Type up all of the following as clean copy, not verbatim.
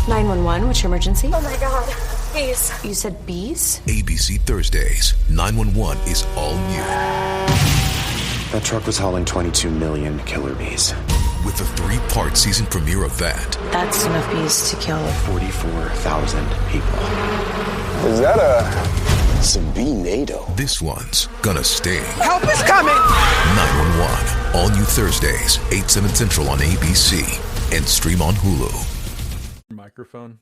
911, what's your emergency? Oh my God, bees. You said bees? ABC Thursdays, 911 is all you. That truck was hauling 22 million killer bees. With a 3-part season premiere of that. That's enough bees to kill 44,000 people. Is that a Sabinado? This one's gonna sting. Help is coming! 911, all new Thursdays, 8, 7 Central on ABC. And stream on Hulu. Microphone.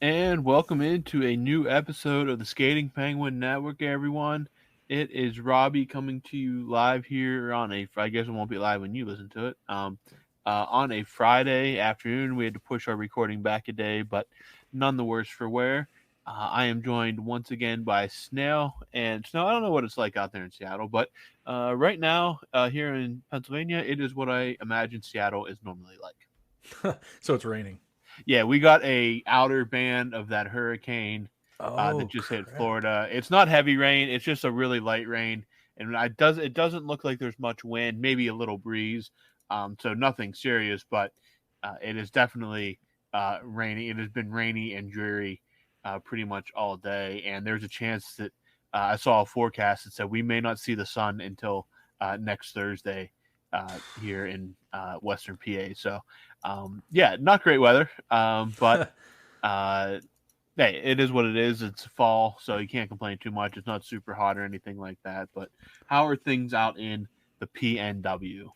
And welcome into a new episode of the Skating Penguin Network, everyone. It is Robbie coming to you live here on I guess it won't be live when you listen to it. On a Friday afternoon. We had to push our recording back a day, but none the worse for wear. I am joined once again by Snail. And Snail, I don't know what it's like out there in Seattle, but right now here in Pennsylvania, it is what I imagine Seattle is normally like. So it's raining. Yeah, we got a outer band of that hurricane that just hit Florida. It's not heavy rain; it's just a really light rain, and it doesn't look like there's much wind. Maybe a little breeze, so nothing serious. But it is definitely rainy. It has been rainy and dreary pretty much all day, and there's a chance that I saw a forecast that said we may not see the sun until next Thursday here in Western PA. So. Yeah, not great weather, but hey, it is what it is. It's fall, so you can't complain too much. It's not super hot or anything like that. But how are things out in the PNW?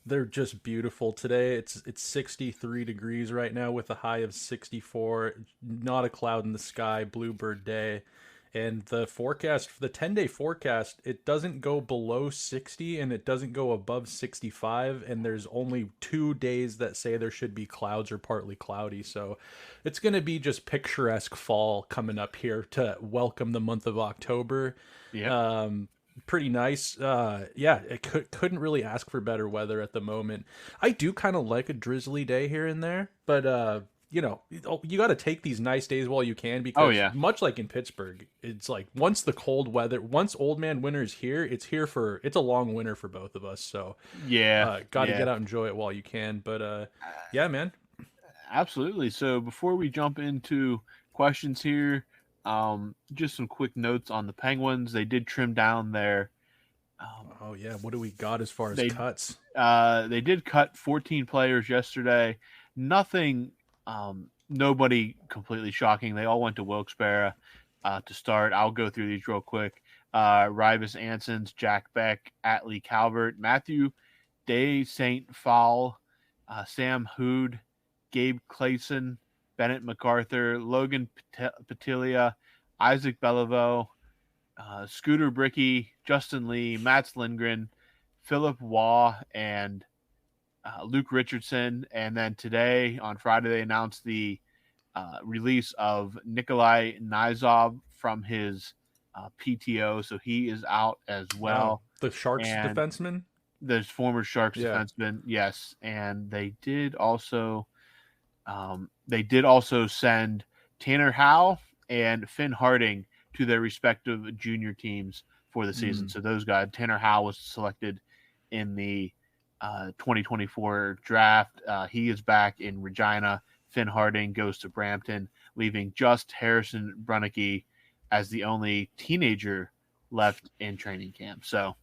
They're just beautiful today. It's 63 degrees right now with a high of 64. Not a cloud in the sky. Bluebird day. And the forecast, the 10-day forecast, it doesn't go below 60 and it doesn't go above 65. And there's only 2 days that say there should be clouds or partly cloudy. So it's going to be just picturesque fall coming up here to welcome the month of October. Yeah. Pretty nice. Yeah, it couldn't really ask for better weather at the moment. I do kind of like a drizzly day here and there, but you know, you got to take these nice days while you can because much like in Pittsburgh, it's like once the cold weather, once old man winter is here, it's a long winter for both of us. So got to get out and enjoy it while you can. But yeah, man. Absolutely. So before we jump into questions here, just some quick notes on the Penguins. They did trim down their what do we got as far as cuts? They did cut 14 players yesterday. Nothing nobody completely shocking. They all went to Wilkes-Barre to start. I'll go through these real quick. Rivas Ansons, Jack Beck, Atlee Calvert, Matthew Day St. Phal, Sam Hood, Gabe Clayson, Bennett MacArthur, Logan Patilia, Isaac Beliveau, Scooter Bricky, Justin Lee, Mats Lindgren, Philip Waugh, and Luke Richardson. And then today, on Friday, they announced the release of Nikolai Nizov from his PTO. So he is out as well. The Sharks defenseman? The former Sharks defenseman, yes. And they did also send Tanner Howe and Finn Harding to their respective junior teams for the season. So those guys, Tanner Howe was selected in the 2024 draft. He is back in Regina. Finn Harding goes to Brampton, leaving just Harrison Brunnicke as the only teenager left in training camp. So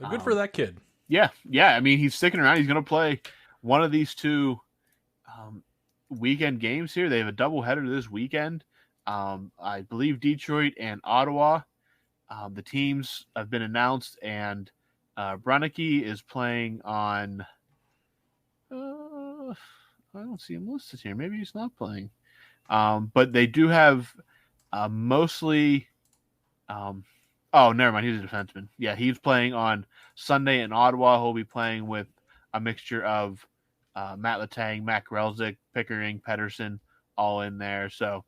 good for that kid. Yeah. I mean, he's sticking around. He's going to play one of these two weekend games here. They have a doubleheader this weekend. I believe Detroit and Ottawa. The teams have been announced, and Brunnicke is playing on I don't see him listed here. Maybe he's not playing. But they do have mostly never mind. He's a defenseman. Yeah, he's playing on Sunday in Ottawa. He'll be playing with a mixture of Matt Letang, Matt Grelzik, Pickering, Pedersen, all in there. So,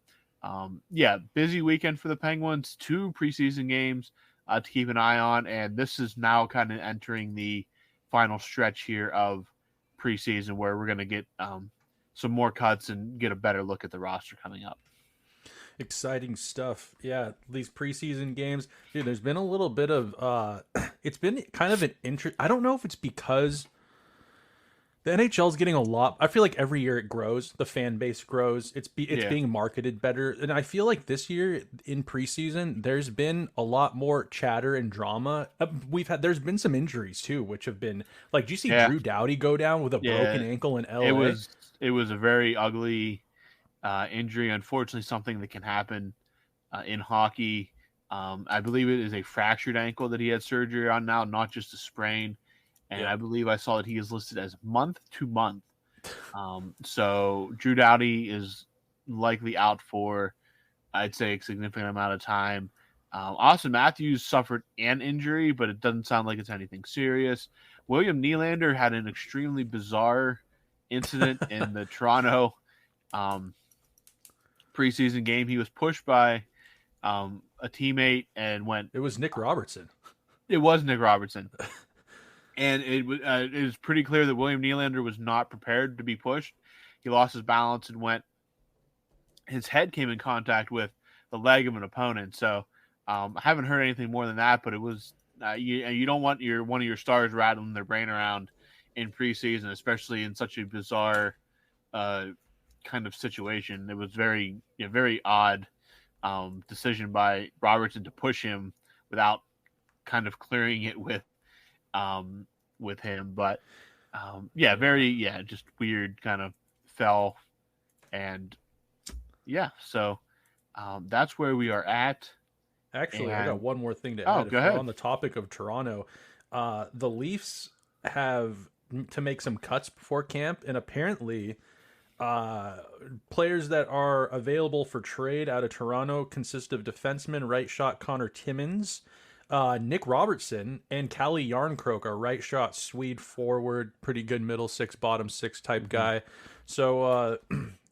busy weekend for the Penguins. 2 preseason games to keep an eye on, and this is now kind of entering the final stretch here of preseason where we're going to get some more cuts and get a better look at the roster coming up. Exciting stuff. Yeah, these preseason games, dude, there's been a little bit of it's been kind of an interest. I don't know if it's because The NHL is getting a lot. I feel like every year it grows. The fan base grows. It's Yeah. being marketed better, and I feel like this year in preseason, there's been a lot more chatter and drama. There's been some injuries too, which have been like. Do you see Yeah. Drew Doughty go down with a broken Yeah. ankle in LA? It was a very ugly injury. Unfortunately, something that can happen in hockey. I believe it is a fractured ankle that he had surgery on now, not just a sprain. And Yep. I believe I saw that he is listed as month to month. So Drew Doughty is likely out for, I'd say, a significant amount of time. Austin Matthews suffered an injury, but it doesn't sound like it's anything serious. William Nylander had an extremely bizarre incident in the Toronto preseason game. He was pushed by a teammate and went. It was Nick Robertson. It was Nick Robertson. And it was pretty clear that William Nylander was not prepared to be pushed. He lost his balance and went. His head came in contact with the leg of an opponent. So I haven't heard anything more than that. But it was you don't want one of your stars rattling their brain around in preseason, especially in such a bizarre kind of situation. It was very odd decision by Robertson to push him without kind of clearing it with him, but just weird kind of fell, and so that's where we are at. Actually, I got one more thing to Oh, add. go If ahead. we're on the topic of Toronto, the Leafs have to make some cuts before camp, and apparently players that are available for trade out of Toronto consist of defenseman right shot Connor Timmins, Nick Robertson, and Kalle Yarncroke, a right shot Swede forward, pretty good middle six, bottom six type guy. So,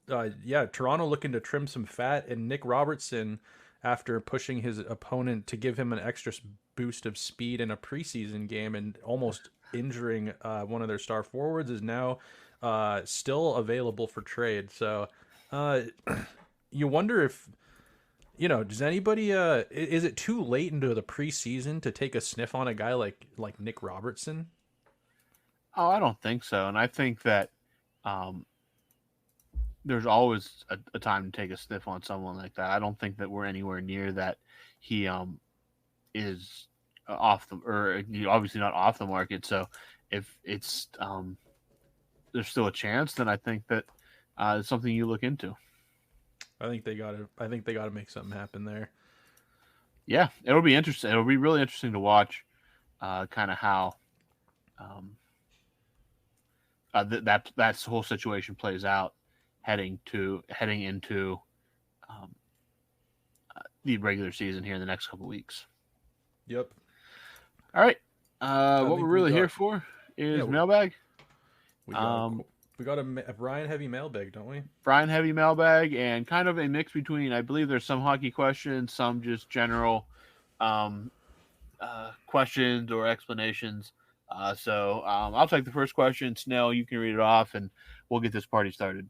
Toronto looking to trim some fat, and Nick Robertson, after pushing his opponent to give him an extra boost of speed in a preseason game and almost injuring one of their star forwards, is now still available for trade. So, you wonder if. Does anybody? Is it too late into the preseason to take a sniff on a guy like Nick Robertson? Oh, I don't think so, and I think that there's always a time to take a sniff on someone like that. I don't think that we're anywhere near that. He is obviously not off the market. So if it's there's still a chance, then I think that it's something you look into. I think they gotta make something happen there. Yeah, it'll be interesting. It'll be really interesting to watch, kind of how that whole situation plays out heading into the regular season here in the next couple weeks. Yep. All right. What we're really here for is mailbag. We got a Brian heavy mailbag, don't we? Brian heavy mailbag, and kind of a mix between, I believe there's some hockey questions, some just general questions or explanations. So I'll take the first question. Snail, you can read it off, and we'll get this party started.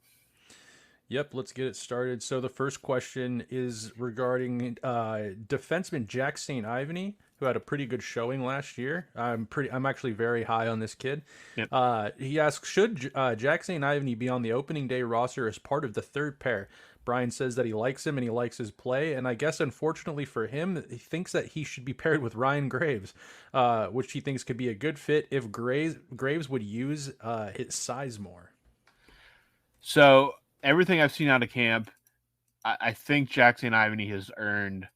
Yep, let's get it started. So the first question is regarding defenseman Jack St. Ivany, who had a pretty good showing last year. I'm actually very high on this kid. Yep. He asks, should Jack St. Ivany be on the opening day roster as part of the third pair? Brian says that he likes him and he likes his play, and I guess unfortunately for him, he thinks that he should be paired with Ryan Graves, which he thinks could be a good fit if Graves would use his size more. So everything I've seen out of camp, I think Jack St. Ivany has earned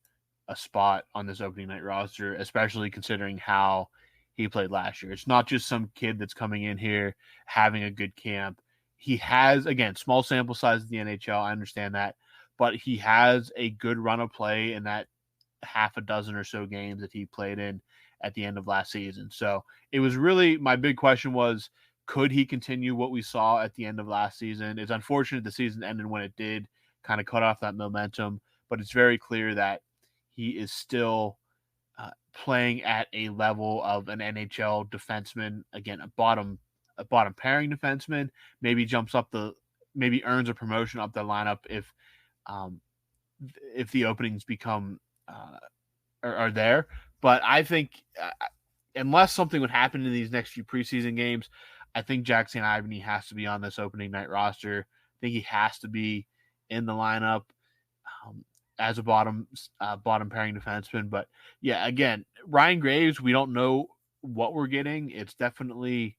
a spot on this opening night roster, especially considering how he played last year. It's not just some kid that's coming in here having a good camp. He has, again, small sample size of the NHL. I understand that, but he has a good run of play in that half a dozen or so games that he played in at the end of last season. So it was really, my big question was, could he continue what we saw at the end of last season? It's unfortunate the season ended when it did, kind of cut off that momentum, but it's very clear that he is still playing at a level of an NHL defenseman. Again, a bottom pairing defenseman. Maybe earns a promotion up the lineup if the openings become are there. But I think unless something would happen in these next few preseason games, I think Jackson Ivany has to be on this opening night roster. I think he has to be in the lineup as a bottom pairing defenseman. But yeah, again, Ryan Graves, we don't know what we're getting. It's definitely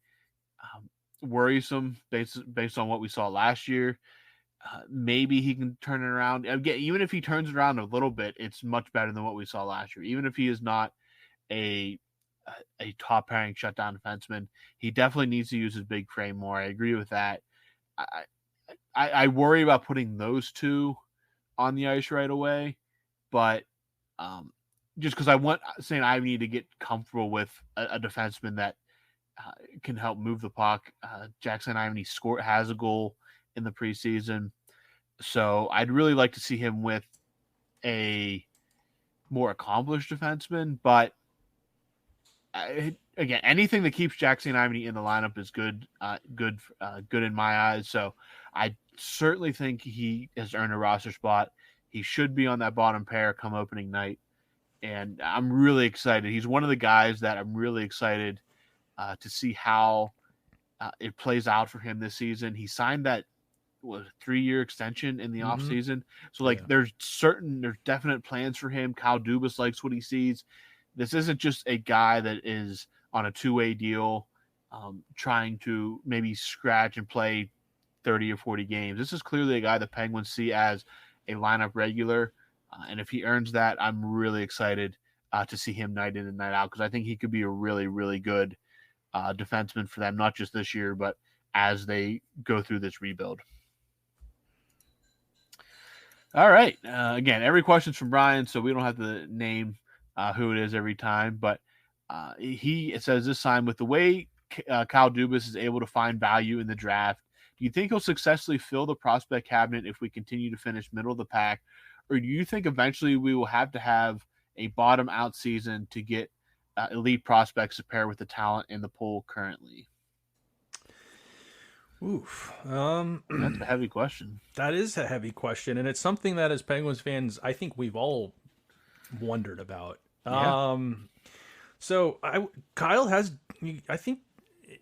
worrisome based on what we saw last year. Maybe he can turn it around. Again, even if he turns it around a little bit, it's much better than what we saw last year. Even if he is not a top pairing shutdown defenseman, he definitely needs to use his big frame more. I agree with that. I worry about putting those two on the ice right away, but just because I want St. Ivany to get comfortable with a defenseman that can help move the puck. Jackson Ivany has a goal in the preseason, so I'd really like to see him with a more accomplished defenseman. But again, anything that keeps Jackson Ivany in the lineup is good in my eyes. So I certainly think he has earned a roster spot. He should be on that bottom pair come opening night, and I'm really excited. He's one of the guys that I'm really excited to see how it plays out for him this season. He signed that 3-year extension in the offseason. So there's definite plans for him. Kyle Dubas likes what he sees. This isn't just a guy that is on a 2-way deal trying to maybe scratch and play 30 or 40 games. This is clearly a guy the Penguins see as a lineup regular. And if he earns that, I'm really excited to see him night in and night out, because I think he could be a really, really good defenseman for them, not just this year, but as they go through this rebuild. All right. Again, every question's from Brian, so we don't have to name who it is every time, but it says this time, with the way Kyle Dubas is able to find value in the draft, do you think he'll successfully fill the prospect cabinet if we continue to finish middle of the pack, or do you think eventually we will have to have a bottom out season to get elite prospects to pair with the talent in the pool currently? Oof. That's a heavy question. That is a heavy question, and it's something that as Penguins fans, I think we've all wondered about. Yeah. So Kyle has,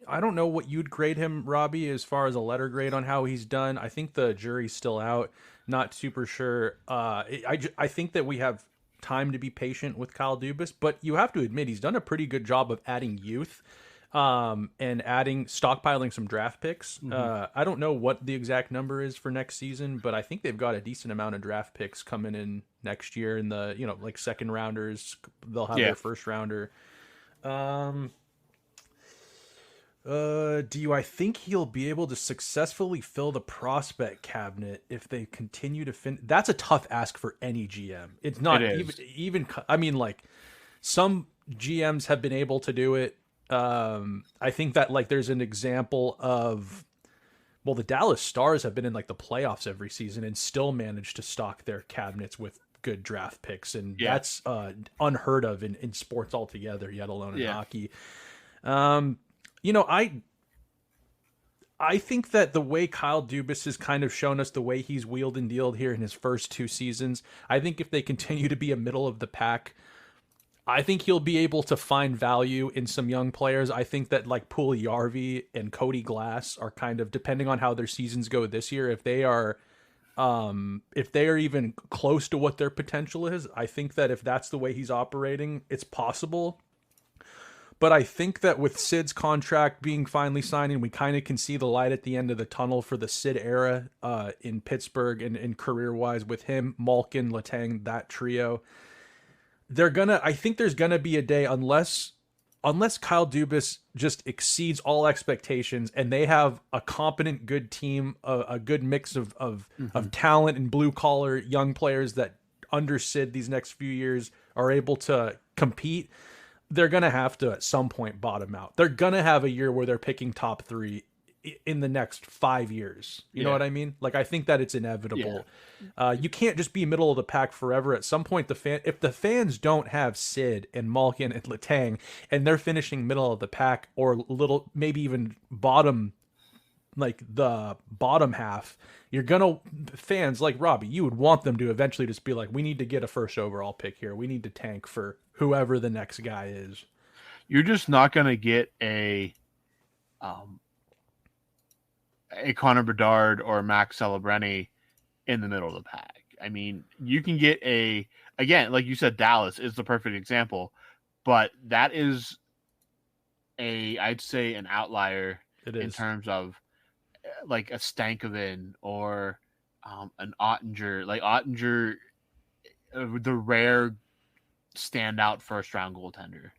I don't know what you'd grade him, Robbie, as far as a letter grade on how he's done. I think the jury's still out. Not super sure. I think that we have time to be patient with Kyle Dubas, but you have to admit he's done a pretty good job of adding youth and stockpiling some draft picks. I don't know what the exact number is for next season, but I think they've got a decent amount of draft picks coming in next year in the, like second rounders. They'll have their first rounder. I think he'll be able to successfully fill the prospect cabinet if they continue to That's a tough ask for any GM. It's not even I mean, like, some GMs have been able to do it. I think that, like, there's an example of, the Dallas Stars have been in like the playoffs every season and still managed to stock their cabinets with good draft picks. And that's unheard of in sports altogether, yet alone in hockey. I think that the way Kyle Dubas has kind of shown us the way he's wheeled and dealed here in his first 2 seasons, I think if they continue to be a middle of the pack, I think he'll be able to find value in some young players. I think that like Puljujärvi and Cody Glass are kind of, depending on how their seasons go this year, if they are even close to what their potential is, I think that if that's the way he's operating, it's possible. But I think that with Sid's contract being finally signed, and we kind of can see the light at the end of the tunnel for the Sid era in Pittsburgh and career-wise with him, Malkin, Letang, that trio, I think there's gonna be a day, unless Kyle Dubas just exceeds all expectations and they have a competent, good team, a good mix of talent and blue-collar young players that under Sid these next few years are able to compete, they're going to have to at some point bottom out. They're going to have a year where they're picking top 3 in the next 5 years. You know what I mean? Like, I think that it's inevitable. You can't just be middle of the pack forever. At some point, if the fans don't have Sid and Malkin and Letang and they're finishing middle of the pack or maybe even bottom, like the bottom half, fans like Robbie, you would want them to eventually just be like, we need to get a first overall pick here. We need to tank for whoever the next guy is. You're just not going to get a a Connor Bedard or a Max Celebrini in the middle of the pack. I mean, you can get again, like you said, Dallas is the perfect example, but that is I'd say an outlier in terms of like a Stankoven or an Ottinger. Like Ottinger, the rare standout first round goaltender.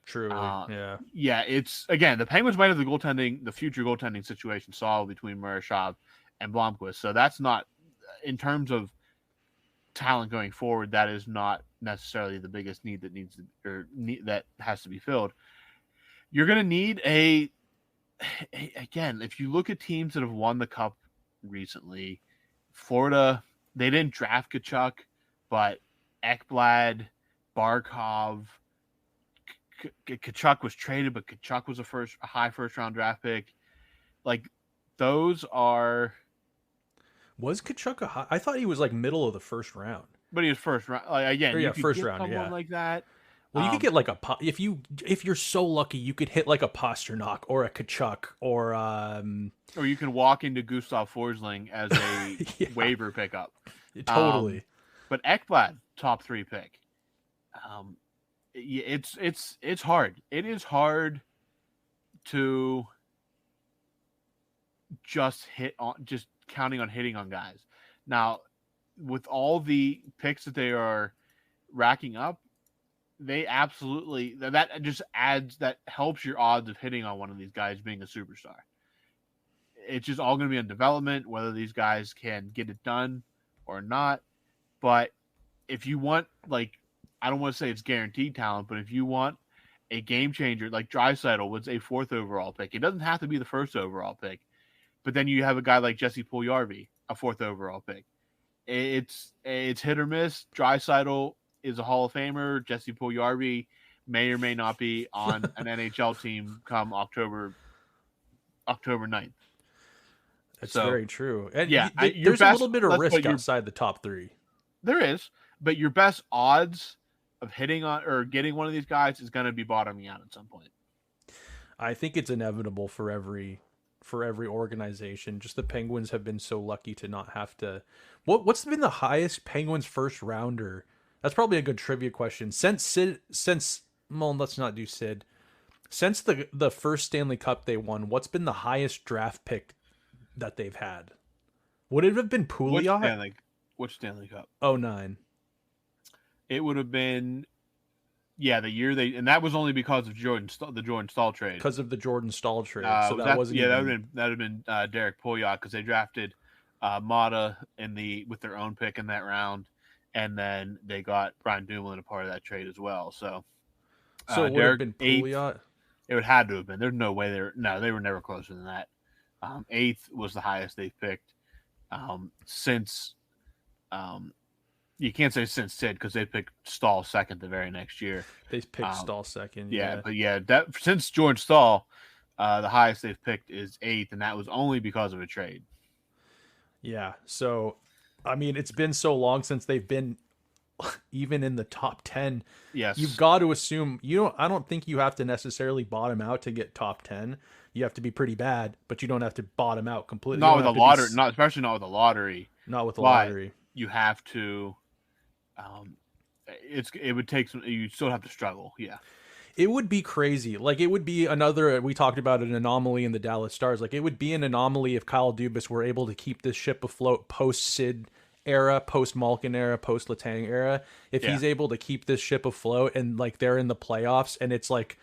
Truly, yeah. Yeah, it's again the Penguins might have the future goaltending situation solved between Marashov and Blomqvist. So that's not, in terms of talent going forward, that is not necessarily the biggest need that has to be filled. You're going to need again, if you look at teams that have won the Cup recently, Florida, they didn't draft Tkachuk, but Ekblad, Barkov, Tkachuk was traded, but Tkachuk was a high first round draft pick. Like, those are. Was Tkachuk a high? I thought he was like middle of the first round. But he was first round. Like, again, you could first get round, someone like that. Well, you could get like if you're so lucky, you could hit like a Pasternak or a Tkachuk or you can walk into Gustav Forsling as a waiver pickup. Totally. But Ekblad, top 3 pick. It's hard. It is hard to just counting on hitting on guys. Now, with all the picks that they are racking up, they absolutely that just helps your odds of hitting on one of these guys being a superstar. It's just all going to be on development, whether these guys can get it done or not. But if you want, like, I don't want to say it's guaranteed talent, but if you want a game changer, like Draisaitl was a 4th overall pick, it doesn't have to be the 1st overall pick. But then you have a guy like Jesse Puljujarvi, a 4th overall pick. It's hit or miss. Draisaitl is a Hall of Famer. Jesse Puljujarvi may or may not be on an NHL team come October 9th. That's very true. And yeah, there's a little bit of risk outside the top 3. There is, but your best odds of hitting on or getting one of these guys is going to be bottoming out at some point. I think it's inevitable for every organization. Just the Penguins have been so lucky to not have to. What's been the highest Penguins first rounder? That's probably a good trivia question. Well, let's not do Sid. Since the first Stanley Cup they won, what's been the highest draft pick that they've had? Would it have been Pouliot? Which Stanley Cup? 2009. It would have been, the year and that was only because of the Jordan Staal trade. Because of the Jordan Staal trade. So that would have been Derek Pouliot, because they drafted Mata with their own pick in that round, and then they got Brian Dumoulin a part of that trade as well. So it would have been Pouliot. It would have to have been. There's no way they were never closer than that. 8th was the highest they've picked since. You can't say since Sid, because they picked Stahl second the very next year. They picked Stahl second. But that since Jordan Stahl, the highest they've picked is 8th, and that was only because of a trade. Yeah. So, I mean, it's been so long since they've been even in the top 10. Yes. You've got to assume I don't think you have to necessarily bottom out to get top 10. You have to be pretty bad, but you don't have to bottom out completely. Not with a lottery, especially not with a lottery. Not with a lottery. You have to. It would take some. You still have to struggle. Yeah, it would be crazy. Like, it would be another. We talked about an anomaly in the Dallas Stars. Like, it would be an anomaly if Kyle Dubas were able to keep this ship afloat post Sid era, post Malkin era, post Letang era. If he's able to keep this ship afloat and like they're in the playoffs, and it's like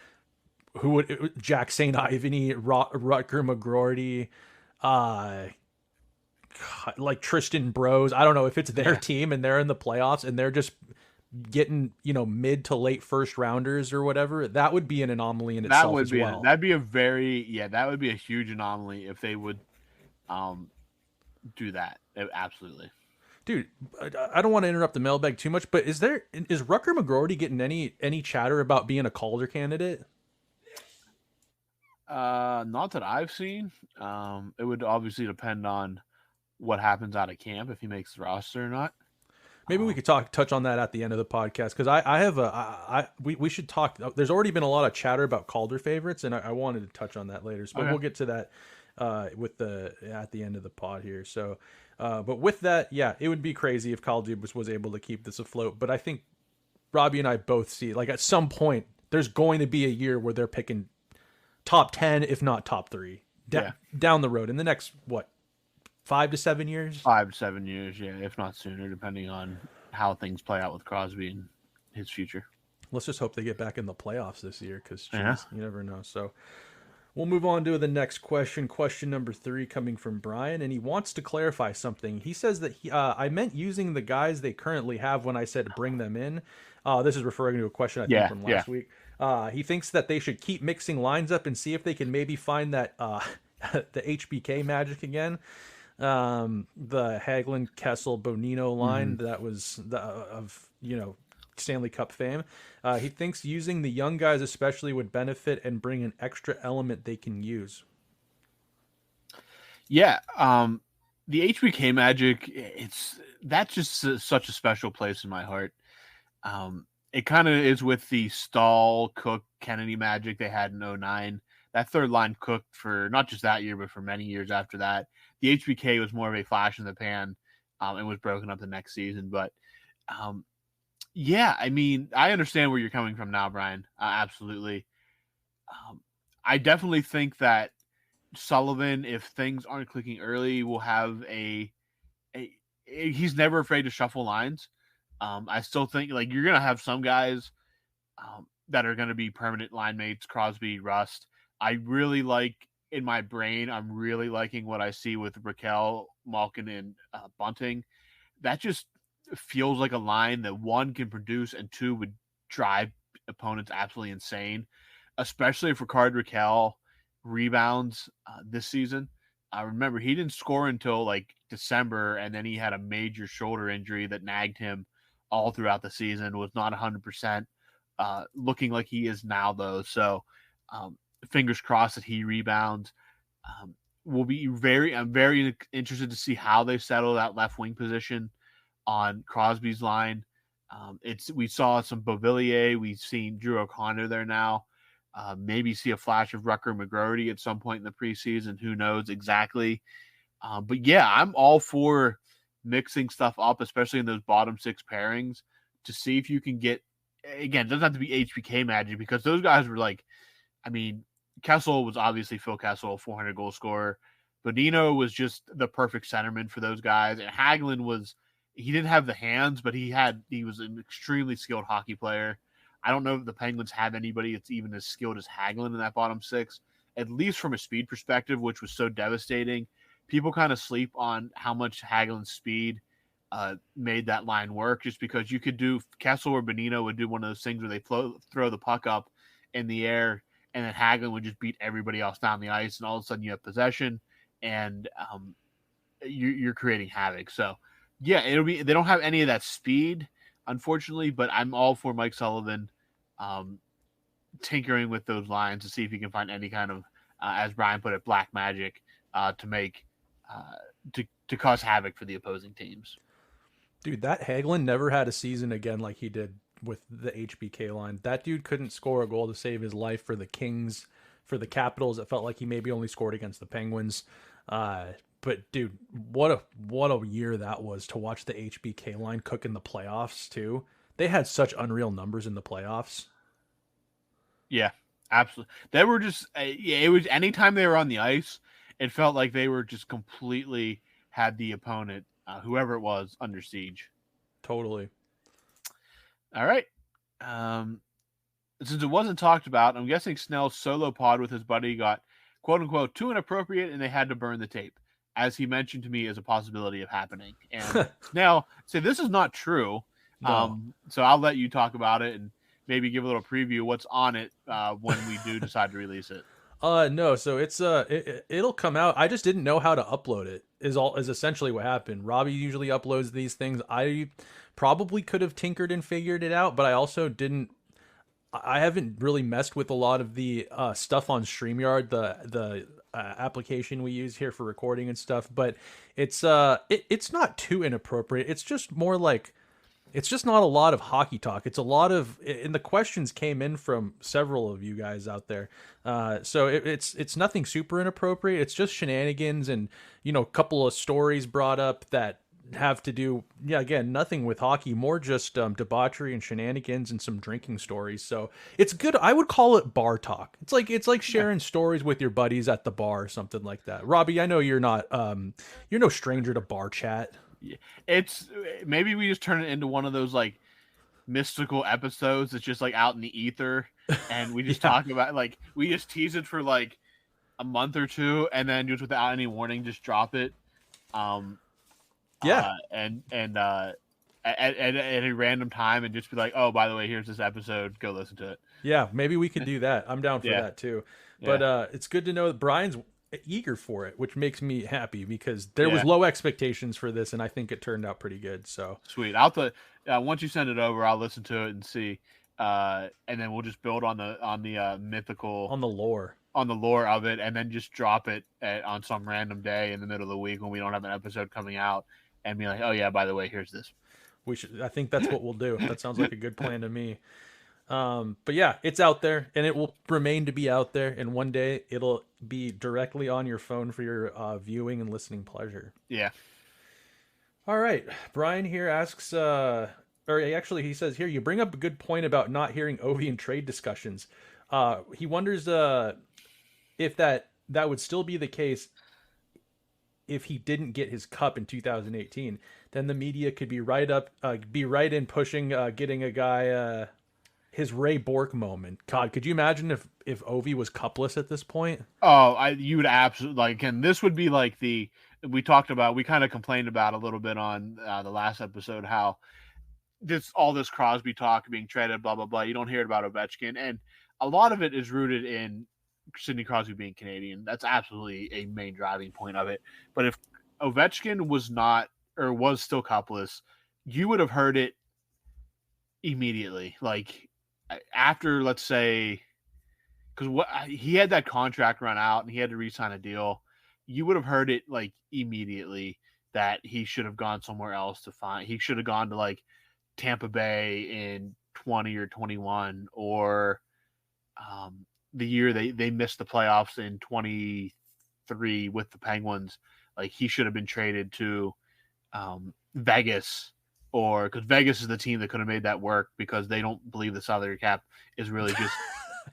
Jack St. Ivany, Rutger McGroarty, like Tristan Bros. I don't know if it's their team and they're in the playoffs and they're just getting, mid to late first rounders or whatever. That would be an anomaly in itself as well. That'd be that would be a huge anomaly if they would do that. Absolutely. Dude, I don't want to interrupt the mailbag too much, but is Rutger McGroarty getting any chatter about being a Calder candidate? Not that I've seen. It would obviously depend on what happens out of camp, if he makes the roster or not. Maybe we could touch on that at the end of the podcast, because we should talk. There's already been a lot of chatter about Calder favorites, and I wanted to touch on that later. So we'll get to that with the at the end of the pod here. So, but with that, yeah, it would be crazy if Call of Duty was able to keep this afloat. But I think Robbie and I both see, like, at some point there's going to be a year where they're picking top 10, if not top 3, down the road in the next 5 to 7 years. 5 to 7 years, yeah, if not sooner, depending on how things play out with Crosby and his future. Let's just hope they get back in the playoffs this year, because you never know. So we'll move on to the next question. Question number 3 coming from Brian, and he wants to clarify something. He says that I meant using the guys they currently have when I said bring them in. This is referring to a question I think from last week. He thinks that they should keep mixing lines up and see if they can maybe find that the HBK magic again. The Hagelin, Kessel, Bonino line that was of Stanley Cup fame. He thinks using the young guys especially would benefit and bring an extra element they can use. Yeah, the HBK magic, that's just such a special place in my heart. It kind of is with the Stahl, Cook, Kennedy magic they had in 2009. That third line cooked for not just that year, but for many years after that. The HBK was more of a flash in the pan and was broken up the next season. But yeah, I mean, I understand where you're coming from now, Brian. Absolutely. I definitely think that Sullivan, if things aren't clicking early, will have he's never afraid to shuffle lines. I still think like you're going to have some guys that are going to be permanent line mates, Crosby, Rust. I really like in my brain, I'm really liking what I see with Raquel, Malkin, and Bunting. That just feels like a line that one can produce and two would drive opponents absolutely insane, especially if Rickard Raquel rebounds this season. Remember, he didn't score until like December, and then he had a major shoulder injury that nagged him all throughout the season, was not 100%, looking like he is now, though. So fingers crossed that he rebounds. I'm very interested to see how they settle that left wing position on Crosby's line. We saw some Beauvillier. We've seen Drew O'Connor there now. Maybe see a flash of Rucker McGroarty at some point in the preseason. Who knows exactly? But yeah, I'm all for mixing stuff up, especially in those bottom 6 pairings, to see if you can get, again, it doesn't have to be HBK magic, because those guys were like, I mean, Kessel was obviously Phil Kessel, 400 goal scorer. Bonino was just the perfect centerman for those guys. And Hagelin he didn't have the hands, but he was an extremely skilled hockey player. I don't know if the Penguins have anybody that's even as skilled as Hagelin in that bottom 6, at least from a speed perspective, which was so devastating. People kind of sleep on how much Hagelin's speed made that line work, just because you could do Kessel or Bonino would do one of those things where they throw the puck up in the air, and then Hagelin would just beat everybody else down the ice, and all of a sudden you have possession, and you're creating havoc. So yeah, they don't have any of that speed, unfortunately, but I'm all for Mike Sullivan tinkering with those lines to see if he can find any kind of, as Brian put it, black magic to make to cause havoc for the opposing teams. Dude, that Hagelin never had a season again like he did with the HBK line. That dude couldn't score a goal to save his life for the Kings, for the Capitals. It felt like he maybe only scored against the Penguins. But dude, what a year that was to watch the HBK line cook in the playoffs too. They had such unreal numbers in the playoffs. Yeah, absolutely. They were just it was anytime they were on the ice, it felt like they were just completely had the opponent, whoever it was, under siege. Totally. All right. Since it wasn't talked about, I'm guessing Snell's solo pod with his buddy got quote unquote too inappropriate and they had to burn the tape, as he mentioned to me as a possibility of happening. And now, this is not true. No. So I'll let you talk about it and maybe give a little preview of what's on it when we do decide to release it. No, so it's it'll come out. I just didn't know how to upload it. Is essentially what happened. Robbie usually uploads these things. I probably could have tinkered and figured it out, but I also didn't. I haven't really messed with a lot of the stuff on StreamYard, the application we use here for recording and stuff. But it's not too inappropriate. It's just more like It's just not a lot of hockey talk. It's a lot of, and the questions came in from several of you guys out there. So it's nothing super inappropriate. It's just shenanigans and, a couple of stories brought up that have to do, again, nothing with hockey, more just debauchery and shenanigans and some drinking stories. So it's good. I would call it bar talk. It's like sharing stories with your buddies at the bar or something like that. Robbie, I know you're not, you're no stranger to bar chat. It's maybe we just turn it into one of those like mystical episodes that's just like out in the ether, and we just talk about, like, we just tease it for like a month or two, and then just without any warning, just drop it. And at a random time, and just be like, oh, by the way, here's this episode, go listen to it. Yeah, maybe we could do that. I'm down for that too. But it's good to know that Brian's eager for it, which makes me happy because there was low expectations for this, and I think it turned out pretty good. So sweet. Once you send it over, I'll listen to it and see, and then we'll just build on the mythical, on the lore of it, and then just drop it on some random day in the middle of the week when we don't have an episode coming out, and be like, oh yeah, by the way, here's this. I think that's what we'll do. That sounds like a good plan to me. But yeah, it's out there, and it will remain to be out there, and one day it'll be directly on your phone for your viewing and listening pleasure. Yeah. All right. Brian here asks, or actually he says here, you bring up a good point about not hearing Ovi in trade discussions. He wonders if that would still be the case if he didn't get his cup in 2018. Then the media could be right in pushing getting a guy his Ray Bork moment. God, could you imagine if Ovi was cupless at this point? Oh, you would absolutely, like, and this would be like we kind of complained about a little bit on the last episode, how all this Crosby talk being traded, blah, blah, blah. You don't hear about Ovechkin. And a lot of it is rooted in Sidney Crosby being Canadian. That's absolutely a main driving point of it. But if Ovechkin was still cupless, you would have heard it immediately. Like, after, let's say, because he had that contract run out and he had to re-sign a deal, you would have heard it like immediately that he should have gone somewhere else he should have gone to like Tampa Bay in 20 or 21, or the year they missed the playoffs in 23 with the Penguins. Like, he should have been traded to Vegas, or because Vegas is the team that could have made that work, because they don't believe the salary cap is really just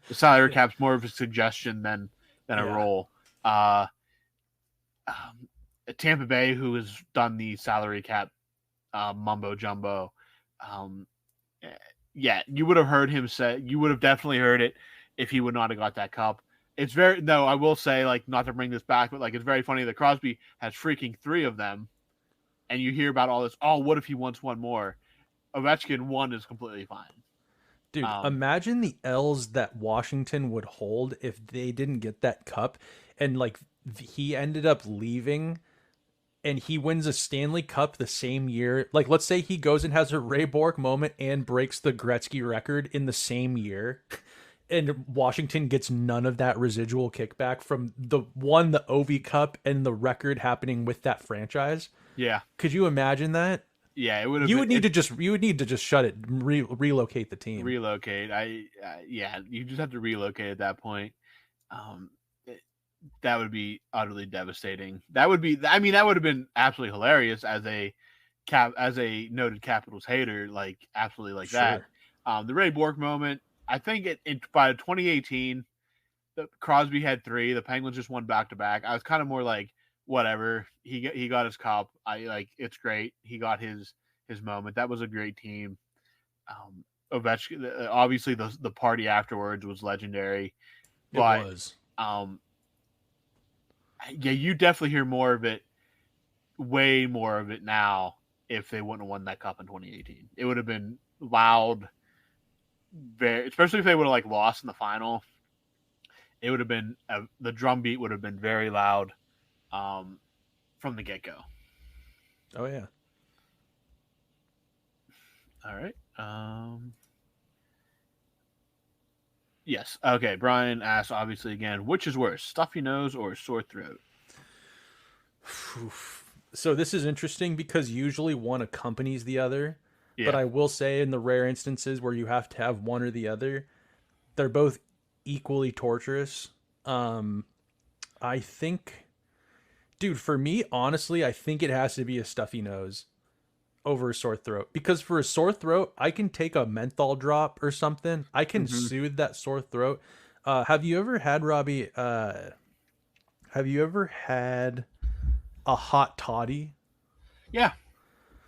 the salary cap's more of a suggestion than a role. Tampa Bay, who has done the salary cap mumbo jumbo, you would have heard him say, you would have definitely heard it if he would not have got that cup. I will say, like, not to bring this back, but like, it's very funny that Crosby has freaking 3 of them. And you hear about all this, oh, what if he wants one more? Ovechkin, 1 is completely fine. Dude, imagine the L's that Washington would hold if they didn't get that cup, and like he ended up leaving and he wins a Stanley Cup the same year. Like, let's say he goes and has a Ray Bork moment and breaks the Gretzky record in the same year, and Washington gets none of that residual kickback from the Ovi Cup and the record happening with that franchise. Yeah. Could you imagine that? Yeah, it would have. You would need to just shut it, relocate the team. Relocate. You just have to relocate at that point. That would be utterly devastating. That would have been absolutely hilarious as a noted Capitals hater, like, absolutely, like, sure. That. The Ray Bork moment, I think by 2018, Crosby had 3. The Penguins just won back-to-back. I was kind of more like, whatever. He got his cup. It's great. He got his moment. That was a great team. Ovechkin, obviously the party afterwards was legendary. But, it was. You definitely hear more of it, way more of it now, if they wouldn't have won that cup in 2018. It would have been loud, especially if they would have like lost in the final. It would have been the drum beat would have been very loud from the get-go. Oh yeah. All right. Yes. Okay. Brian asks, obviously, again, which is worse, stuffy nose or sore throat? So this is interesting because usually one accompanies the other. But Yeah. I will say, in the rare instances where you have to have one or the other, they're both equally torturous. Um, I think, dude, for me, honestly, I think it has to be a stuffy nose over a sore throat. Because for a sore throat, I can take a menthol drop or something. I can Hmm. soothe that sore throat. Have you ever had, Robbie? Have you ever had a hot toddy? Yeah,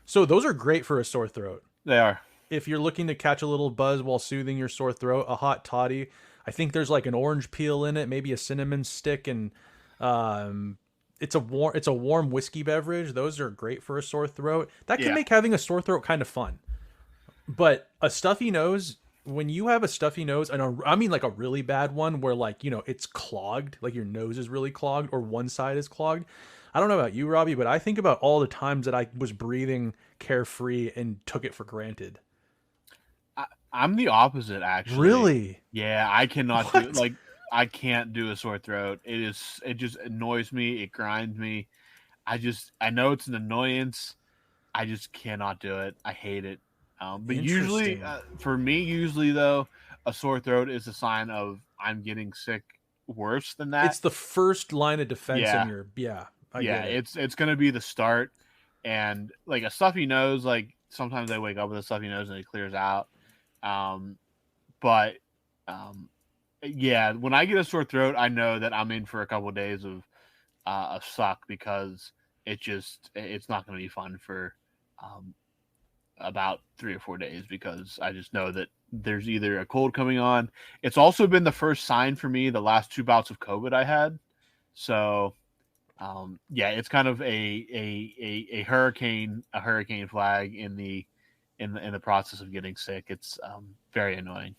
So those are great for a sore throat. they are. If you're looking to catch a little buzz while soothing your sore throat, a hot toddy. I think there's like an orange peel in it, maybe a cinnamon stick, and um, it's a warm whiskey beverage. Those are great for a sore throat. That can Yeah. make having a sore throat kind of fun. But a stuffy nose, when you have a stuffy nose, and I mean like a really bad one where like, it's clogged, like your nose is really clogged or one side is clogged. I don't know about you, Robbie, but I think about all the times that I was breathing carefree and took it for granted. I'm the opposite, actually. Really? Yeah, I cannot do What? like I can't do a sore throat. It just annoys me. It grinds me. I know it's an annoyance. I just cannot do it. I hate it. But usually, Interesting. for me, usually though, a sore throat is a sign of I'm getting sick worse than that. It's the first line of defense Yeah. in your, yeah, I Yeah, get it. it's gonna be the start, and like a stuffy nose. Like sometimes I wake up with a stuffy nose and it clears out. Um, but um, yeah, when I get a sore throat, I know that I'm in for a couple of days of suck because it's not going to be fun for um, about 3 or 4 days because I just know that there's either a cold coming on. It's also been the first sign for me the last 2 bouts of COVID I had, so yeah, it's kind of a hurricane flag in the process of getting sick. It's very annoying.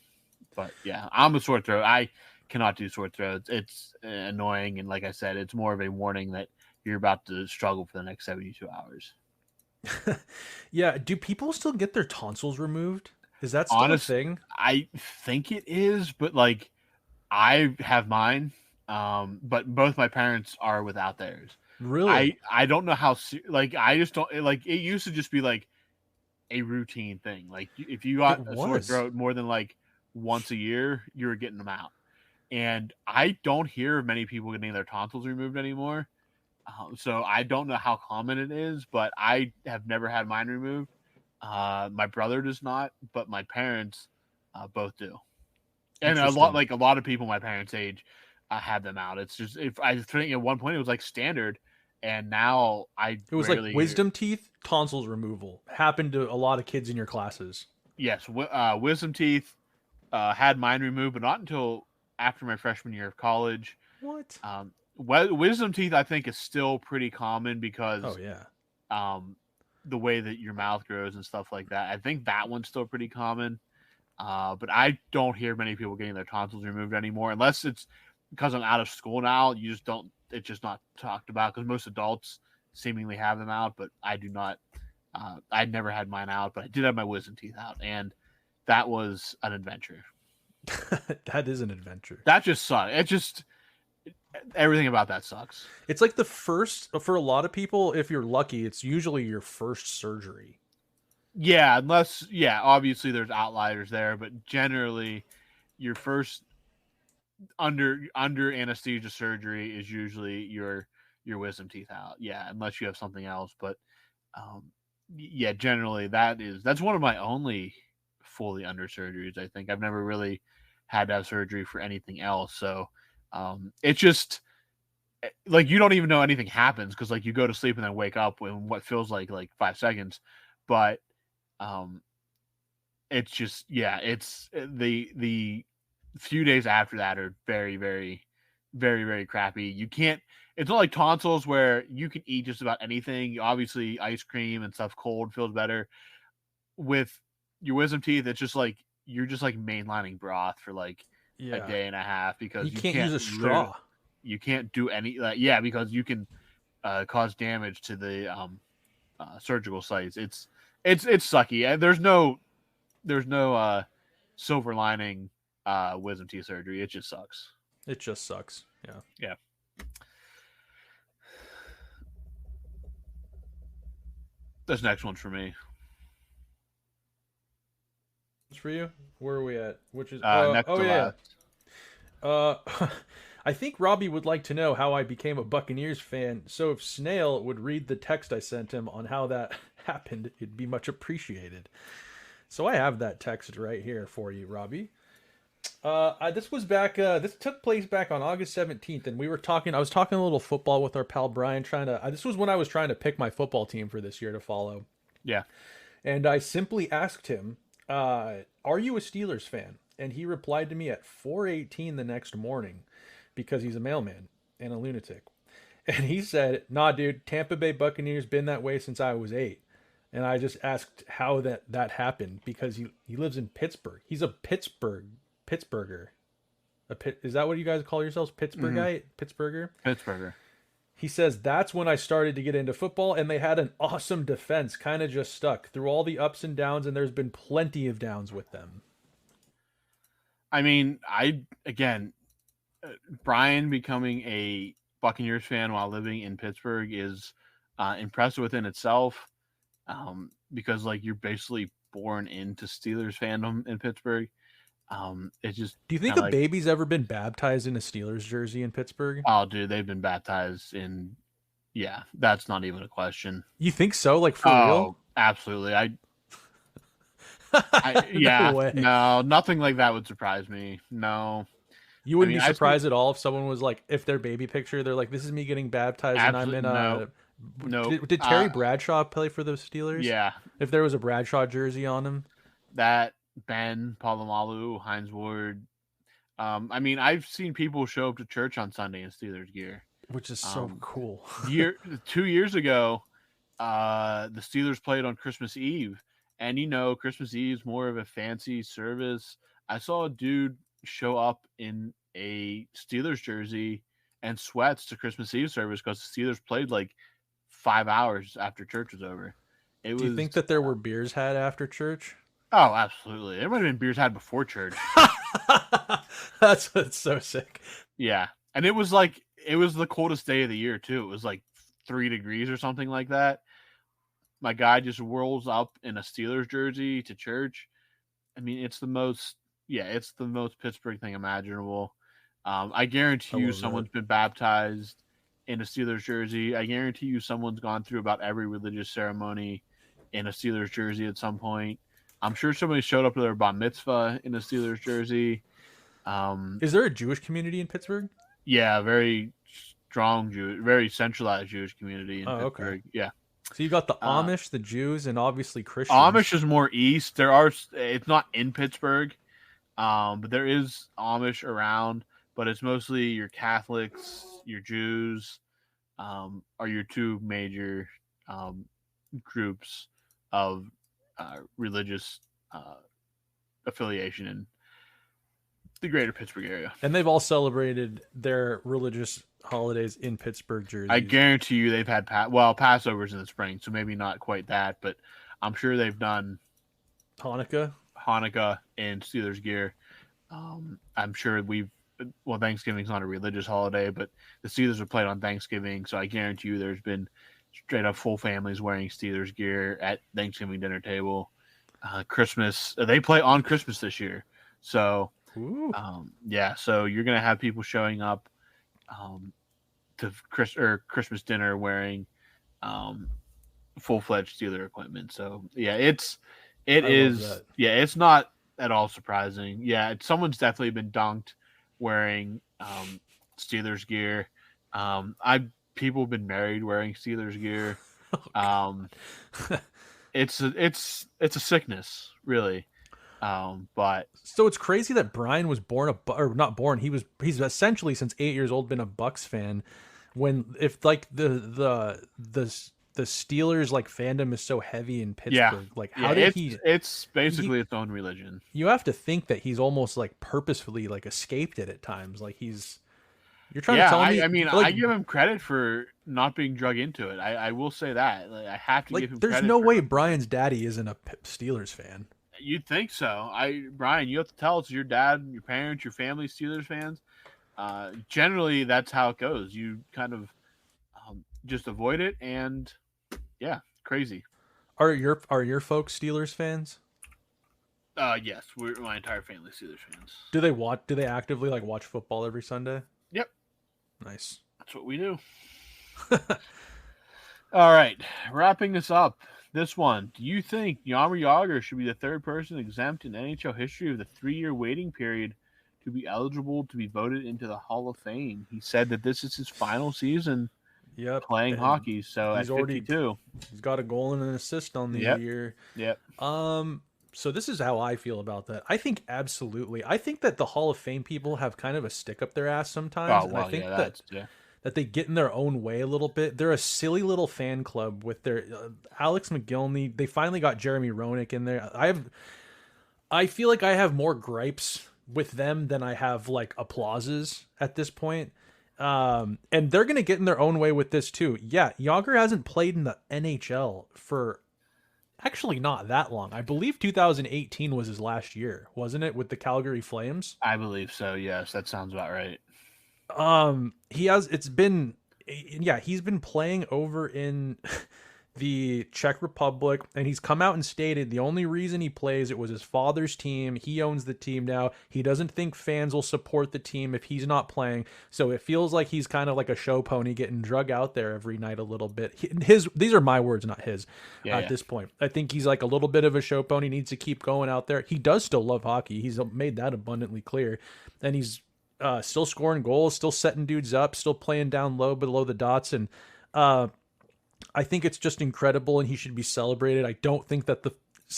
But yeah, I'm a sore throat. I cannot do sore throats. It's annoying, and like I said, it's more of a warning that you're about to struggle for the next 72 hours. Yeah, do people still get their tonsils removed? Is that still a Honest, thing? I think it is, but like I have mine, but both my parents are without theirs. Really? I don't know how like I just don't like it used to just be like a routine thing. Like if you It got a sore was. throat more than like once a year, you were getting them out. And I don't hear of many people getting their tonsils removed anymore. So I don't know how common it is, but I have never had mine removed. My brother does not, but my parents both do. And Interesting. a lot of people my parents' age have them out. It's just if I think at one point it was like standard, and now I It was like rarely hear. wisdom teeth, tonsils removal. Happened to a lot of kids in your classes. Yes, wisdom teeth had mine removed, but not until after my freshman year of college. What? Wisdom teeth, I think, is still pretty common because Oh yeah. the way that your mouth grows and stuff like that. I think that one's still pretty common. But I don't hear many people getting their tonsils removed anymore, unless it's because I'm out of school now. You just don't. It's just not talked about because most adults seemingly have them out, but I do not. I'd never had mine out, but I did have my wisdom teeth out, and that was an adventure. That is an adventure. That just sucks. It just everything about that sucks. It's like the first for a lot of people, if you're lucky, it's usually your first surgery. Yeah, unless obviously there's outliers there, but generally your first under anesthesia surgery is usually your wisdom teeth out. Yeah, unless you have something else, but yeah, generally that's one of my only fully under surgeries. I think I've never really had to have surgery for anything else. So it's just like you don't even know anything happens because like you go to sleep and then wake up in what feels like 5 seconds, but it's just it's the few days after that are very very very very crappy. You can't. It's not like tonsils where you can eat just about anything. Obviously, ice cream and stuff cold feels better. With your wisdom teeth, it's just like you're just like mainlining broth for like a Yeah. day and a half because You can't use a straw. You can't do any because you can cause damage to the surgical sites. It's sucky. And there's no silver lining wisdom teeth surgery. It just sucks. It just sucks. Yeah. Yeah. This next one's for me. for you. Where are we at? Which is Next to last. I think Robbie would like to know how I became a Buccaneers fan. So if Snail would read the text I sent him on how that happened, it'd be much appreciated. So I have that text right here for you, Robbie. This was back. This took place back on August 17th, and we were talking. I was talking a little football with our pal Brian. This was when I was trying to pick my football team for this year to follow. Yeah. And I simply asked him, "Are you a Steelers fan?" And he replied to me at 4:18 the next morning, because he's a mailman and a lunatic. And he said, "Nah, dude, Tampa Bay Buccaneers been that way since I was 8." And I just asked how that happened, because he lives in Pittsburgh. He's a Pittsburgher. Is that what you guys call yourselves? Pittsburghite? Pittsburgher? Pittsburgher. He says, "That's when I started to get into football, and they had an awesome defense, kind of just stuck through all the ups and downs, and there's been plenty of downs with them." I mean, Brian becoming a Buccaneers fan while living in Pittsburgh is impressive within itself, because like you're basically born into Steelers fandom in Pittsburgh. It's just. Do you think a baby's ever been baptized in a Steelers jersey in Pittsburgh? Oh, dude, they've been baptized in. Yeah, that's not even a question. You think so? Like for real? Absolutely. No way. No, nothing like that would surprise me. No. You wouldn't be surprised at all if someone was like, if their baby picture, they're like, "This is me getting baptized," and I'm in a. No. Did Terry Bradshaw play for the Steelers? Yeah. If there was a Bradshaw jersey on him. That Ben Palomalu, Hines Ward. I mean, I've seen people show up to church on Sunday in Steelers gear, which is so cool. 2 years ago, the Steelers played on Christmas Eve, and Christmas Eve is more of a fancy service. I saw a dude show up in a Steelers jersey and sweats to Christmas Eve service because the Steelers played like 5 hours after church was over. Do you think that there were beers had after church? Oh, absolutely. There might have been beers had before church. That's so sick. Yeah. And it was the coldest day of the year too. It was like 3 degrees or something like that. My guy just whirls up in a Steelers jersey to church. I mean, it's the most Pittsburgh thing imaginable. I guarantee you someone's been baptized in a Steelers jersey. I guarantee you someone's gone through about every religious ceremony in a Steelers jersey at some point. I'm sure somebody showed up to their bar mitzvah in a Steelers jersey. Is there a Jewish community in Pittsburgh? Yeah, very strong very centralized Jewish community in Pittsburgh. Okay. Yeah. So you got the Amish, the Jews, and obviously Christians. Amish is more east. It's not in Pittsburgh, but there is Amish around. But it's mostly your Catholics, your Jews, are your two major groups of religious affiliation in the greater Pittsburgh area. And they've all celebrated their religious holidays in Pittsburgh jerseys. I guarantee you they've had Passover's in the spring, so maybe not quite that, but I'm sure they've done Hanukkah in Steelers gear. I'm sure Thanksgiving's not a religious holiday, but the Steelers are played on Thanksgiving, so I guarantee you there's been straight up full families wearing Steelers gear at Thanksgiving dinner table. Christmas, they play on Christmas this year, so so you're gonna have people showing up to Christmas dinner wearing full-fledged Steeler equipment. So yeah, it's not at all surprising. Yeah, someone's definitely been dunked wearing Steelers gear. People have been married wearing Steelers gear. It's a sickness, really. But so it's crazy that Brian was not born. He's essentially since 8 years old been a Bucks fan. If like the Steelers like fandom is so heavy in Pittsburgh, it's basically its own religion. You have to think that he's almost like purposefully like escaped it at times. Like you're trying to tell me. I mean, I give him credit for not being drug into it. I will say that. Like, I have to give him. There's no way Brian's daddy isn't a Steelers fan. You'd think so. Brian, you have to tell us your dad, your parents, your family Steelers fans. Generally, that's how it goes. You kind of just avoid it, and yeah, crazy. Are your folks Steelers fans? Yes, my entire family Steelers fans. Do they actively like watch football every Sunday? Yep, Nice. that's what we do. All right, wrapping this up. This one, do you think Jaromir Jagr should be the third person exempt in NHL history of the 3-year waiting period to be eligible to be voted into the Hall of Fame? He said that this is his final season playing hockey, so at 52. He's got a goal and an assist on the year. Yep. So this is how I feel about that. I think absolutely. I think that the Hall of Fame people have kind of a stick up their ass sometimes. Oh, well, and I think yeah, that they get in their own way a little bit. They're a silly little fan club with their Alex McGillney. They finally got Jeremy Roenick in there. I feel like I have more gripes with them than I have like applauses at this point. And they're going to get in their own way with this too. Yeah, Jagr hasn't played in the NHL for actually not that long. I believe 2018 was his last year, wasn't it, with the Calgary Flames? I believe so. Yes, that sounds about right. He's been playing over in the Czech Republic, and he's come out and stated the only reason he plays, it was his father's team. He owns the team now. He doesn't think fans will support the team if he's not playing. So it feels like he's kind of like a show pony getting drug out there every night a little bit. These are my words, not his. This point, I think he's like a little bit of a show pony, needs to keep going out there. He does still love hockey. He's made that abundantly clear. And he's still scoring goals, still setting dudes up, still playing down low below the dots. And I think it's just incredible, and he should be celebrated. I don't think that the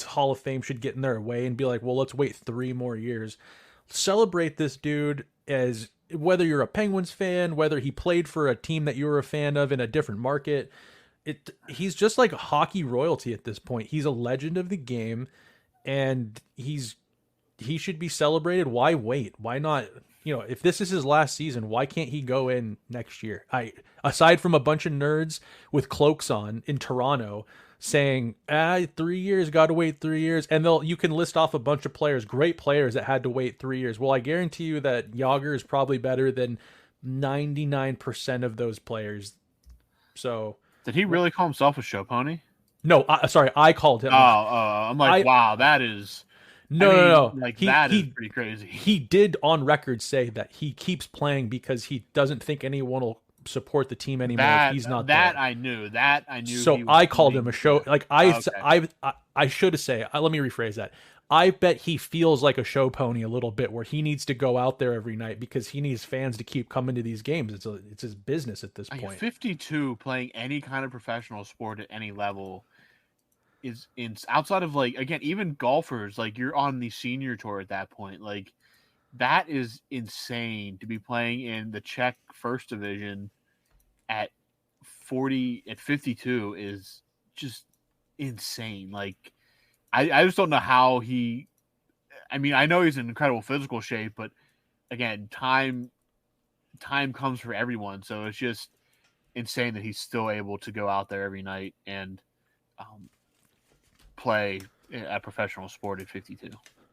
Hall of Fame should get in their way and be like, well, let's wait 3 more years. Celebrate this dude as whether you're a Penguins fan, whether he played for a team that you were a fan of in a different market. He's just like hockey royalty at this point. He's a legend of the game, and he should be celebrated. Why wait? Why not? If this is his last season, why can't he go in next year? Aside from a bunch of nerds with cloaks on in Toronto saying, 3 years, got to wait 3 years. And you can list off a bunch of players, great players that had to wait 3 years. Well, I guarantee you that Jagr is probably better than 99% of those players. So did he really call himself a show pony? No, sorry, I called him. I'm like, wow, that is... No. Like, that is pretty crazy. He did on record say that he keeps playing because he doesn't think anyone will support the team anymore if he's not there. I knew. So I called him a show. Like I should have said. Let me rephrase that. I bet he feels like a show pony a little bit, where he needs to go out there every night because he needs fans to keep coming to these games. It's his business at this point. 52, playing any kind of professional sport at any level, is outside of, like, again, even golfers, like, you're on the senior tour at that point. Like, that is insane to be playing in the Czech first division at 52 is just insane. Like, I just don't know how I know he's in incredible physical shape, but again, time comes for everyone. So it's just insane that he's still able to go out there every night and play a professional sport at 52.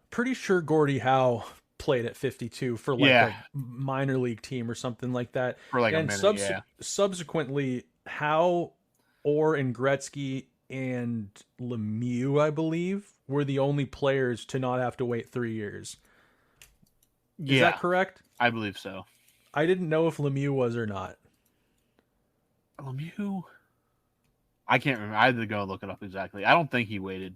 Pretty sure Gordie Howe played at 52 for like a minor league team or something like that. For like a minute, subsequently, Howe, Orr, and Gretzky and Lemieux, I believe, were the only players to not have to wait 3 years. Is that correct? I believe so. I didn't know if Lemieux was or not. Lemieux? I can't remember. I had to go look it up exactly. I don't think he waited.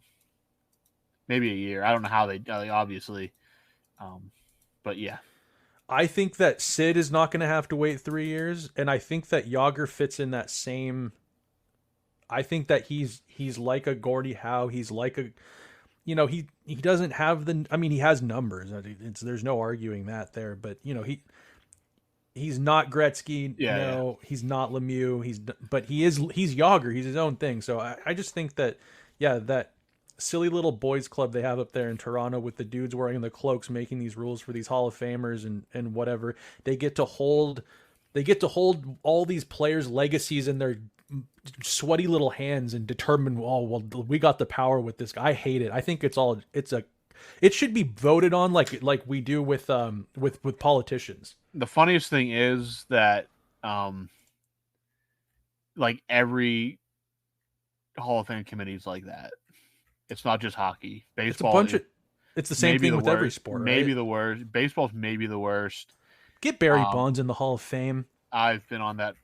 Maybe a year. I don't know how they obviously. But yeah. I think that Sid is not going to have to wait 3 years, and I think that Jagr fits in that same. I think that he's like a Gordie Howe. He's like a, he doesn't have he has numbers. There's no arguing that there, but he's not Gretzky. He's not Lemieux. But he's Jagr. He's his own thing. So I just think that, that silly little boys club they have up there in Toronto with the dudes wearing the cloaks, making these rules for these Hall of Famers and whatever, they get to hold all these players' legacies in their sweaty little hands and determine, we got the power with this guy. I hate it. I think it should be voted on like we do with politicians. The funniest thing is that like every Hall of Fame committee is like that. It's not just hockey. Baseball. It's the same thing with every sport, Maybe right? the worst. Baseball's maybe the worst. Get Barry Bonds in the Hall of Fame. I've been on that.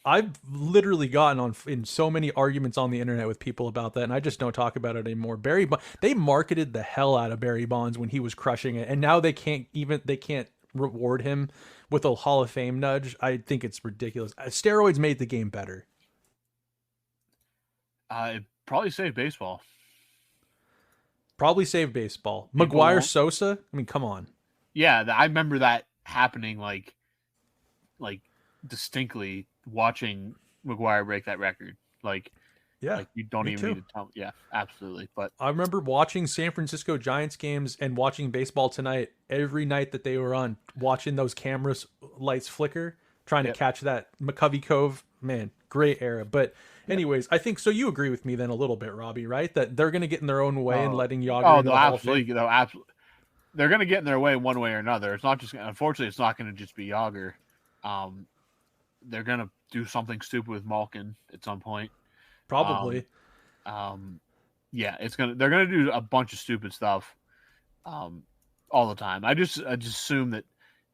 I've literally gotten in so many arguments on the internet with people about that, and I just don't talk about it anymore. They marketed the hell out of Barry Bonds when he was crushing it, and now they can't reward him with a Hall of Fame nudge. I think it's ridiculous. Steroids made the game better. It probably saved baseball. Probably saved baseball. McGuire Sosa. I mean, come on. Yeah, I remember that happening like distinctly watching McGuire break that record. Yeah, you don't even need to tell. Yeah, absolutely. But I remember watching San Francisco Giants games and watching Baseball Tonight every night that they were on, watching those cameras lights flicker, trying to catch that McCovey Cove. Man, great era. But anyways, I think so. You agree with me then a little bit, Robbie, right? That they're going to get in their own way and letting Yager. Oh no, absolutely. No, absolutely. They're going to get in their way one way or another. It's not just. Unfortunately, it's not going to just be Yager. They're going to do something stupid with Malkin at some point. Probably. Yeah, they're gonna do a bunch of stupid stuff, all the time. I just assume that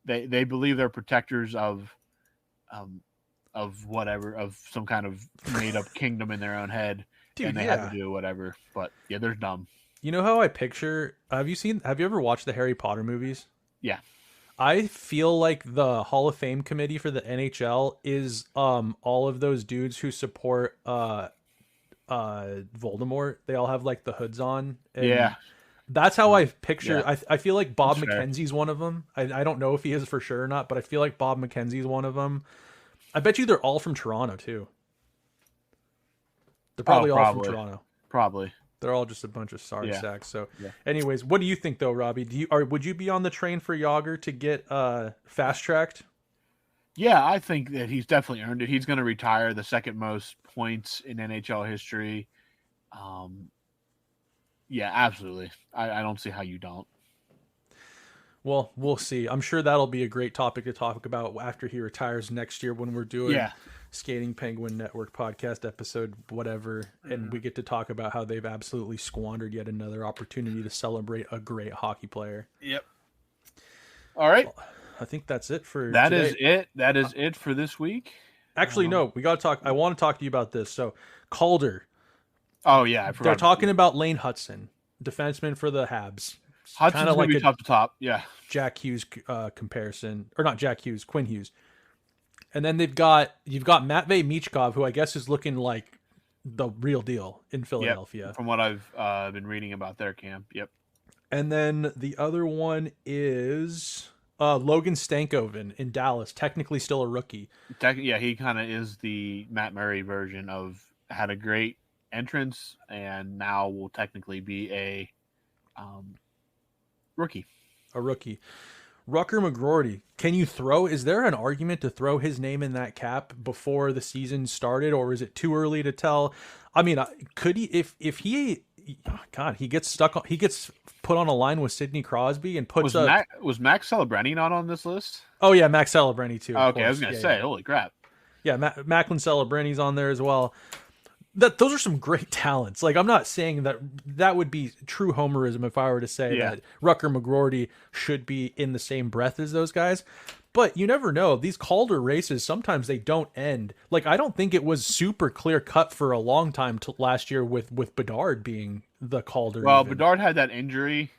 they believe they're protectors of whatever, of some kind of made up kingdom in their own head, and they have to do whatever. But yeah, they're dumb. You know how I picture? Have you ever watched the Harry Potter movies? Yeah. I feel like the Hall of Fame committee for the NHL is all of those dudes who support Voldemort. They all have like the hoods on. And that's how I picture. Yeah. I feel like Bob That's fair. McKenzie's one of them. I don't know if he is for sure or not, but I feel like Bob McKenzie's one of them. I bet you they're all from Toronto too. They're probably all from Toronto. Probably. They're all just a bunch of sorry Yeah. sacks. So, anyways, what do you think though, Robbie? Would you be on the train for Yager to get fast tracked? Yeah, I think that he's definitely earned it. He's going to retire the second most points in NHL history. Yeah, absolutely. I don't see how you don't. Well, we'll see. I'm sure that'll be a great topic to talk about after he retires next year when we're doing Skating Penguin Network podcast episode, whatever. And we get to talk about how they've absolutely squandered yet another opportunity to celebrate a great hockey player. Yep. All right. Well, I think that's it for That today. is it. That is it for this week. Actually, no, we got to talk. I want to talk to you about this. So, Calder. Oh, yeah. I forgot. They're talking about Lane Hudson, defenseman for the Habs. Hudson's kind of like be top to top. Yeah. Jack Hughes comparison, or not Jack Hughes, Quinn Hughes. And then you've got Matvei Michkov, who I guess is looking like the real deal in Philadelphia. From what I've been reading about their camp. Yep. And then the other one is Logan Stankoven in Dallas, technically still a rookie. Yeah, he kind of is the Matt Murray version of had a great entrance and now will technically be a rookie. A rookie. Rucker McGroarty, can you throw? Is there an argument to throw his name in that cap before the season started, or is it too early to tell? I mean, could he? If he, God, he gets stuck. He gets put on a line with Sidney Crosby and puts was Max Celebrini not on this list? Oh yeah, Max Celebrini too. Okay, I was gonna say, holy crap. Yeah, Macklin Celebrini's on there as well. Those are some great talents. Like, I'm not saying that would be true homerism if I were to say that Rucker McGroarty should be in the same breath as those guys. But you never know. These Calder races, sometimes they don't end. Like, I don't think it was super clear cut for a long time last year with Bedard being the Calder. Well, Bedard had that injury,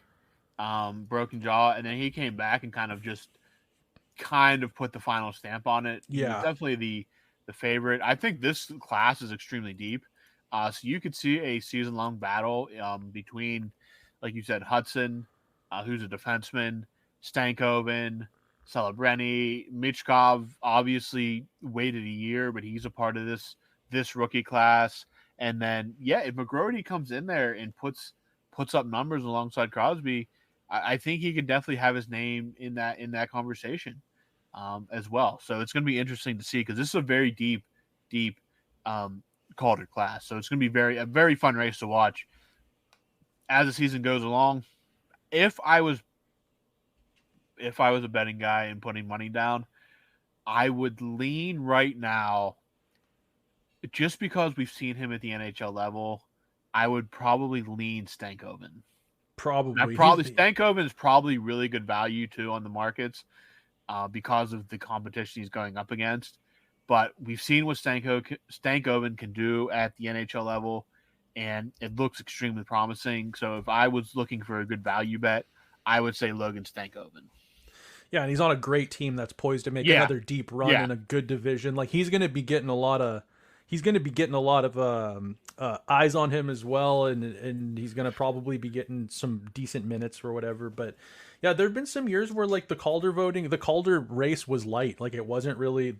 broken jaw, and then he came back and kind of put the final stamp on it. Yeah. He's definitely the favorite. I think this class is extremely deep. So you could see a season-long battle between, like you said, Hudson, who's a defenseman, Stankoven, Celebrini, Michkov, obviously waited a year, but he's a part of this rookie class. And then, if McGroarty comes in there and puts up numbers alongside Crosby, I think he could definitely have his name in that conversation. As well. So it's going to be interesting to see because this is a very deep Calder class. So it's going to be a very fun race to watch as the season goes along. If I was a betting guy and putting money down, I would lean right now, just because we've seen him at the NHL level, I would probably lean Stankoven. Probably. Stankoven is probably really good value too on the markets because of the competition he's going up against. But we've seen what Stankoven can do at the NHL level, and it looks extremely promising. So if I was looking for a good value bet, I would say Logan Stankoven. Yeah, and he's on a great team that's poised to make another deep run in a good division. Like he's going to be getting a lot of eyes on him as well, and he's going to probably be getting some decent minutes or whatever. But yeah, there've been some years where like the Calder race was light. Like it wasn't really,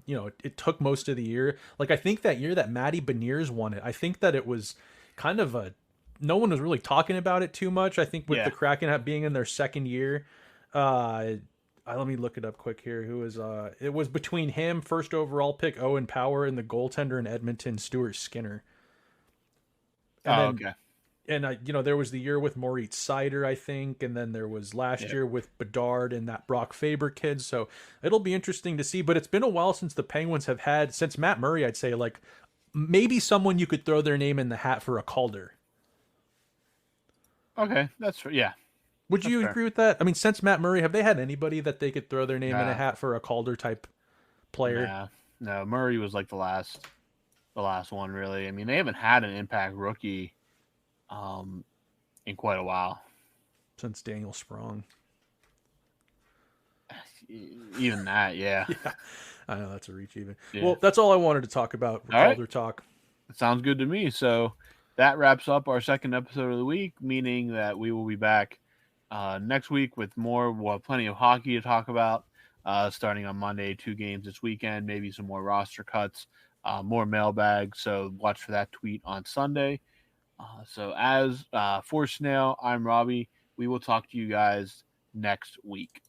it took most of the year. Like I think that year that Matty Beniers won it, I think that it was kind of no one was really talking about it too much. I think with the Kraken being in their second year, let me look it up quick here. It was between him, first overall pick Owen Power, and the goaltender in Edmonton, Stuart Skinner. Okay. And there was the year with Moritz Seider, I think, and then there was last year with Bedard and that Brock Faber kid. So it'll be interesting to see. But it's been a while since the Penguins have had, since Matt Murray, I'd say, like maybe someone you could throw their name in the hat for a Calder. Okay, that's yeah. Would you agree with that? I mean, since Matt Murray, have they had anybody that they could throw their name in a hat for a Calder type player? No. Murray was like the last one, really. I mean, they haven't had an impact rookie in quite a while. Since Daniel Sprong. Even that, yeah. I know, that's a reach even. Yeah. Well, that's all I wanted to talk about. Calder talk. It sounds good to me. So that wraps up our second episode of the week, meaning that we will be back next week with more. We'll have plenty of hockey to talk about starting on Monday, 2 games this weekend, maybe some more roster cuts, more mailbag. So watch for that tweet on Sunday. So as for Snail, I'm Robbie. We will talk to you guys next week.